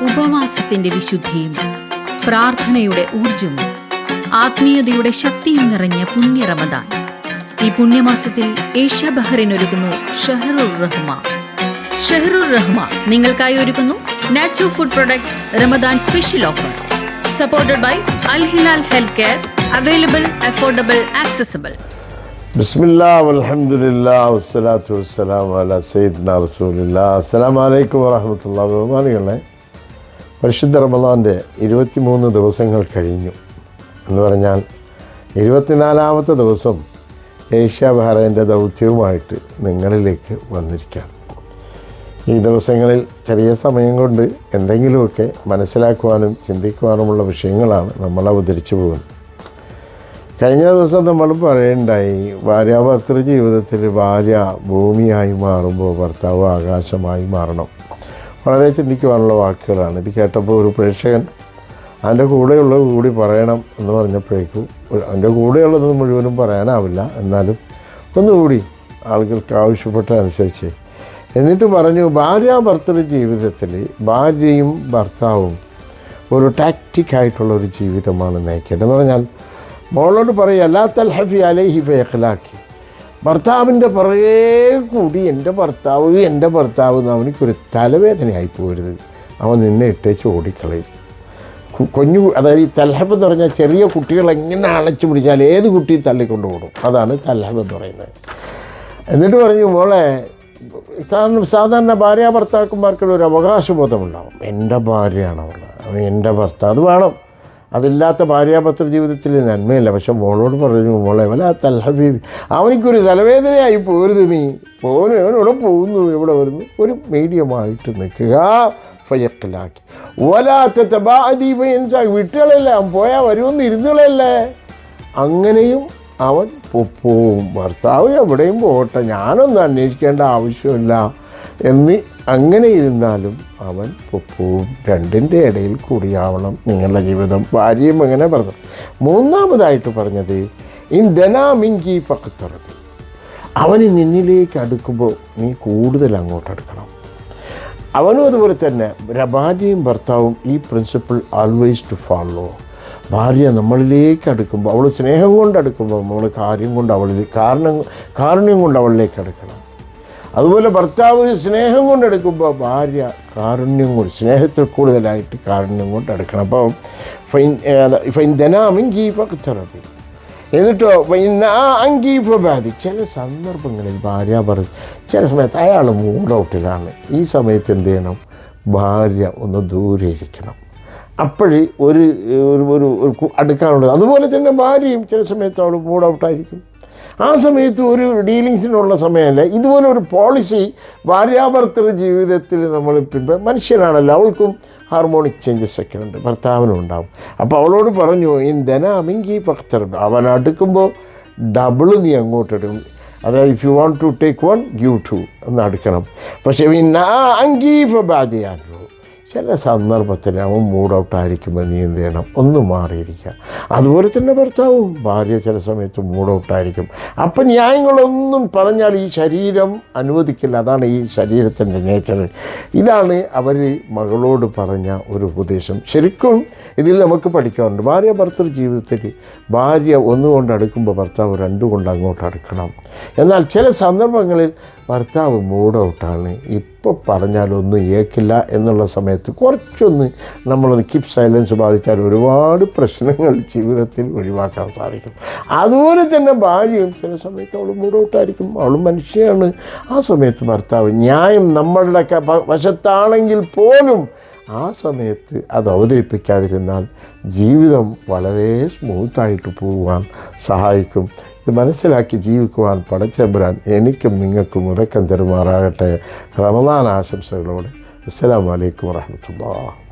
ഉപവാസത്തിന്റെ വിശുദ്ധിയും പ്രാർത്ഥനയുടെ ഊർജവും ആത്മീയതയുടെ ശക്തിയും നിറഞ്ഞ പുണ്യ റമദാൻ. ഈ പുണ്യമാസത്തിൽ ഏഷ്യ ബഹ്റൈൻ ഒരുക്കുന്നു ഷഹറുർ റഹ്മ. ഷഹറുർ റഹ്മ നിങ്ങൾക്കായി ഒരുക്കുന്നു nacho food products Ramadan special offer. Supported by Al Hilal health care. Available, affordable, accessible. ബിസ്മില്ലാഹ് വൽഹംദുലില്ലാഹ് വസ്സലാത്തു വസ്സലാമു അലാ സയ്യിദിനാ റസൂലില്ലാഹ്. അസ്സലാമു അലൈക്കും വറഹ്മത്തുള്ളാഹി. ബഹുമാനികളെ, പരിശുദ്ധ റമദാൻ്റെ 23 ദിവസങ്ങൾ കഴിഞ്ഞു എന്ന് പറഞ്ഞാൽ 24ാമത്തെ ദിവസം ഏഷ്യ ബഹ്റൈൻ്റെ ദൗത്യവുമായിട്ട് നിങ്ങളിലേക്ക് വന്നിരിക്കുകയാണ്. ഈ ദിവസങ്ങളിൽ ചെറിയ സമയം കൊണ്ട് എന്തെങ്കിലുമൊക്കെ മനസ്സിലാക്കുവാനും ചിന്തിക്കുവാനുമുള്ള വിഷയങ്ങളാണ് നമ്മൾ അവതരിച്ചു പോകുന്നത്. കഴിഞ്ഞ ദിവസം നമ്മൾ പറയുണ്ടായി, ഭാര്യാഭർത്തൃ ജീവിതത്തിൽ ഭാര്യ ഭൂമിയായി മാറുമ്പോൾ ഭർത്താവ് ആകാശമായി മാറണം. വളരെ ചിന്തിക്കുവാനുള്ള വാക്കുകളാണ്. ഇത് കേട്ടപ്പോൾ ഒരു പ്രേക്ഷകൻ അതിൻ്റെ കൂടെയുള്ളത് കൂടി പറയണം എന്ന് പറഞ്ഞപ്പോഴേക്കും, അതിൻ്റെ കൂടെയുള്ളത് മുഴുവനും പറയാനാവില്ല, എന്നാലും ഒന്നുകൂടി ആളുകൾക്ക് ആവശ്യപ്പെട്ട അനുസരിച്ച് എന്നിട്ട് പറഞ്ഞു, ഭാര്യാഭർത്തൃ ജീവിതത്തിൽ ഭാര്യയും ഭർത്താവും ഒരു ടാക്റ്റിക്കായിട്ടുള്ളൊരു ജീവിതമാണ് നയിക്കേണ്ടത്. എന്ന് പറഞ്ഞാൽ മോളോട് പറയുക, ലാ തൽഹഫി അലൈഹി ഫയഖ്ലാക്കി. ഭർത്താവിൻ്റെ പുറകെ കൂടി എൻ്റെ ഭർത്താവ് എന്ന് അവനിക്കൊരു തലവേദനയായി പോരുത്. അവൻ നിന്നെ ഇട്ടേച്ച് ഓടിക്കളയും. അതായത് ഈ തൽഹഫ് എന്ന് പറഞ്ഞാൽ ചെറിയ കുട്ടികൾ എങ്ങനെ അളച്ചു പിടിച്ചാൽ ഏത് കുട്ടിയും തള്ളിക്കൊണ്ട് ഓടും. അതാണ് തൽഹഫ് എന്ന് പറയുന്നത്. എന്നിട്ട് പറഞ്ഞു, മോളെ, സാധാരണ ഭാര്യ ഭർത്താക്കന്മാർക്കുള്ള ഒരു അവകാശബോധമുണ്ടാവും. എൻ്റെ ഭാര്യയാണ് അവൾ, എൻ്റെ ഭർത്താവ്, അത് വേണം. അതില്ലാത്ത ഭാര്യാഭർത്തൃ ജീവിതത്തിൽ നന്മയില്ല. പക്ഷെ മോളോട് പറഞ്ഞു, മോളെ വല്ല തൽഹഫി, അവനിക്കൊരു തലവേദനയായി പോരുത്, നീ അവനോടെ പോകുന്നു, എവിടെ വരുന്നു, ഒരു മീഡിയമായിട്ട് നിൽക്കുക. ഫയഖ്ലാക്കി വലാത്ത വിട്ടുകളല്ല, അവൻ പോയാൽ വരുമെന്ന് ഇരുന്നുകളല്ലേ. അങ്ങനെയും അവൻ പോവും. ഭർത്താവ് എവിടെയും പോകട്ടെ, ഞാനൊന്നും അന്വേഷിക്കേണ്ട ആവശ്യമില്ല എന്ന് അങ്ങനെ ഇരുന്നാലും അവൻ പോവും. രണ്ടിൻ്റെ ഇടയിൽ കൂടിയാവണം നിങ്ങളുടെ ജീവിതം. ഭാര്യയും അങ്ങനെ പറഞ്ഞു. മൂന്നാമതായിട്ട് പറഞ്ഞത്, ഇൻദനാമിൻകി ഫഖ്തറബി, അവന് നിന്നിലേക്ക് അടുക്കുമ്പോൾ നീ കൂടുതൽ അങ്ങോട്ട് അടുക്കണം. അവനും അതുപോലെ തന്നെ ഭാര്യയും ഭർത്താവും ഈ പ്രിൻസിപ്പിൾ ആൾവേസ് ടു ഫോളോ. ഭാര്യ നമ്മളിലേക്ക് അടുക്കുമ്പോൾ, അവൾ സ്നേഹം കൊണ്ട് അടുക്കുമ്പോൾ നമ്മൾ കാരുണ്യം കൊണ്ട് അവളിലേക്ക് അടുക്കണം. അതുപോലെ ഭർത്താവ് സ്നേഹം കൊണ്ട് അടുക്കുമ്പോൾ ഭാര്യ കാരുണ്യം കൊണ്ട്, സ്നേഹത്തിൽ കൂടുതലായിട്ട് കാരുണ്യം കൊണ്ട് അടുക്കണം. അപ്പോൾ ഫൈൻദനാമിൻകി ഫഖ്തറബി. എന്നിട്ടോ അങ്കീഫബാദി. ചില സന്ദർഭങ്ങളിൽ ചില സമയത്ത് അയാൾ മൂഡൗട്ടിലാണ്. ഈ സമയത്ത് എന്ത് ചെയ്യണം? ഭാര്യ ഒന്ന് ദൂരെ ഇരിക്കണം. അപ്പോഴേ ഒരു അടുക്കാനുള്ളത്. അതുപോലെ തന്നെ ഭാര്യയും ചില സമയത്ത് അവൾ മൂഡൗട്ടായിരിക്കും. ആ സമയത്ത് ഒരു ഡീലിങ്സിനുള്ള സമയമല്ല. ഇതുപോലെ ഒരു പോളിസി ഭാര്യാഭർത്തൃ ജീവിതത്തിൽ നമ്മൾ മനുഷ്യനാണല്ലോ, അവൾക്കും ഹാർമോണിക് ചേഞ്ചസ് ഒക്കെ ഉണ്ട്, ഭർത്താവിനും ഉണ്ടാവും. അപ്പോൾ അവളോട് പറഞ്ഞു, ഇൻദനാമിൻകി ഫഖ്തറബി, അവൻ അടുക്കുമ്പോൾ ഡബിൾ നീ അങ്ങോട്ട് എടുക്കും. അതായത് if you want to take 1 give 2 എന്ന് അടുക്കണം. പക്ഷേ അങ്കീഫബാദിയാണല്ലോ, ചില സന്ദർഭത്തിൽ അവൻ മൂഡൗട്ടായിരിക്കുമ്പോൾ നീ എന്ത് ചെയ്യണം? ഒന്ന് മാറിയിരിക്കുക. അതുപോലെ തന്നെ ഭർത്താവും, ഭാര്യ ചില സമയത്ത് മൂഡൗട്ടായിരിക്കും. അപ്പം ന്യായങ്ങളൊന്നും പറഞ്ഞാൽ ഈ ശരീരം അനുവദിക്കില്ല. അതാണ് ഈ ശരീരത്തിൻ്റെ നേച്ചർ. ഇതാണ് അവർ മകളോട് പറഞ്ഞ ഒരു ഉപദേശം. ശരിക്കും ഇതിൽ നമുക്ക് പഠിക്കാറുണ്ട്. ഭാര്യ ഭർത്തൃ ജീവിതത്തിൽ ഭാര്യ ഒന്നുകൊണ്ട് അടുക്കുമ്പോൾ ഭർത്താവ് 2 കൊണ്ട് അങ്ങോട്ട് അടുക്കണം. എന്നാൽ ചില സന്ദർഭങ്ങളിൽ ഭർത്താവ് മൂഡൗട്ടാണ്, ഇപ്പോൾ പറഞ്ഞാലൊന്നും ഏക്കില്ല എന്നുള്ള സമയത്ത് കുറച്ചൊന്ന് നമ്മളൊന്ന് കീപ് സൈലൻസ് ബാധിച്ചാൽ ഒരുപാട് പ്രശ്നങ്ങൾ ജീവിതത്തിൽ ഒഴിവാക്കാൻ സാധിക്കും. അതുപോലെ തന്നെ ഭാര്യയും ചില സമയത്ത് അവൾ മൂഡൗട്ടായിരിക്കും, അവൾ മനുഷ്യയാണ്. ആ സമയത്ത് ഭർത്താവ് ന്യായം നമ്മളുടെ വശത്താണെങ്കിൽ പോലും ആ സമയത്ത് അത് അവതരിപ്പിക്കാതിരുന്നാൽ ജീവിതം വളരെ സ്മൂത്തായിട്ട് പോകുവാൻ സഹായിക്കും. ഇത് മനസ്സിലാക്കി ജീവിക്കുവാൻ പടച്ചമ്പുരാൻ എനിക്കും നിങ്ങൾക്കും ഉദക്കം തരുമാറാകട്ടെ. റമദാൻ ആശംസകളോടെ. അസ്സലാമു അലൈക്കും വറഹ്മത്തുള്ളാഹി.